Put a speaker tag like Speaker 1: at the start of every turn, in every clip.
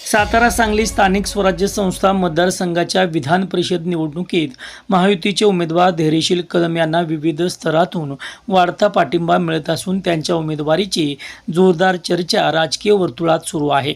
Speaker 1: सातारा सांगली स्थानिक स्वराज्य संस्था मतदारसंघाच्या विधान परिषद निवडणुकीत महायुतीचे उमेदवार धैर्यशील कदम यांना विविध स्तरातून वाढता पाठिंबा मिळत असून त्यांच्या उमेदवारीची जोरदार चर्चा राजकीय वर्तुळात सुरू आहे।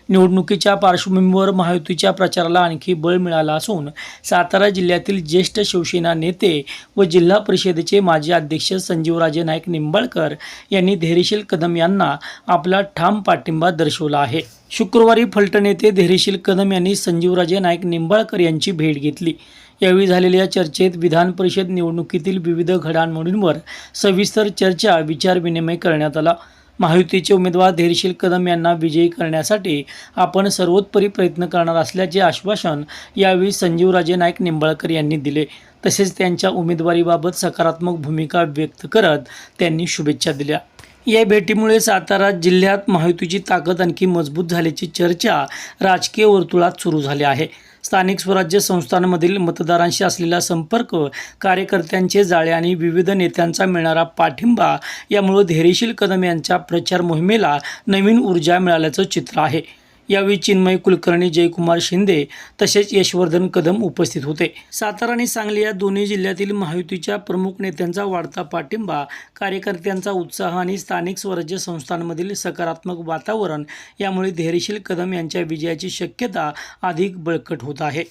Speaker 1: निवडणुकीच्या पार्श्वभूमीवर महायुतीच्या प्रचाराला आणखी बळ मिळालं असून सातारा जिल्ह्यातील ज्येष्ठ शिवसेना नेते व जिल्हा परिषदेचे माजी अध्यक्ष संजीवराजे नाईक निंबाळकर यांनी धैर्यशील कदम यांना आपला ठाम पाठिंबा दर्शवला आहे। शुक्रवारी फलटण येथे धैर्यशील कदम यांनी संजीवराजे नाईक निंबाळकर यांची भेट घेतली। यावेळी झालेल्या चर्चेत विधान परिषद निवडणुकीतील विविध घडामोडींवर सविस्तर चर्चा विचारविनिमय करण्यात आला। महायुतीचे उमेदवार धैर्यशील कदम यांना विजयी करण्यासाठी आपण सर्वोत्तरी प्रयत्न करणार असल्याचे आश्वासन यावेळी संजीवराजे नाईक निंबाळकर यांनी दिले। तसेच त्यांच्या उमेदवारीबाबत सकारात्मक भूमिका व्यक्त करत त्यांनी शुभेच्छा दिल्या। या भेटीमुळे सातारा जिल्ह्यात महायुतीची ताकद आणखी मजबूत झाल्याची चर्चा राजकीय वर्तुळात सुरू झाली आहे। स्थानिक स्वराज्य संस्थांमधील मतदारांशी असलेला संपर्क, कार्यकर्त्यांचे जाळे आणि विविध नेत्यांचा मिळणारा पाठिंबा यामुळे धैर्यशील कदम यांच्या प्रचार मोहिमेला नवीन ऊर्जा मिळाल्याचं चित्र आहे। यावेळी चिन्मय कुलकर्णी, जयकुमार शिंदे तसेच यशवर्धन कदम उपस्थित होते। सातारा आणि सांगली या दोन्ही जिल्ह्यातील महायुतीच्या प्रमुख नेत्यांचा वाढता पाठिंबा, कार्यकर्त्यांचा उत्साह आणि स्थानिक स्वराज्य संस्थांमधील सकारात्मक वातावरण यामुळे धैर्यशील कदम यांच्या विजयाची शक्यता अधिक बळकट होत आहे।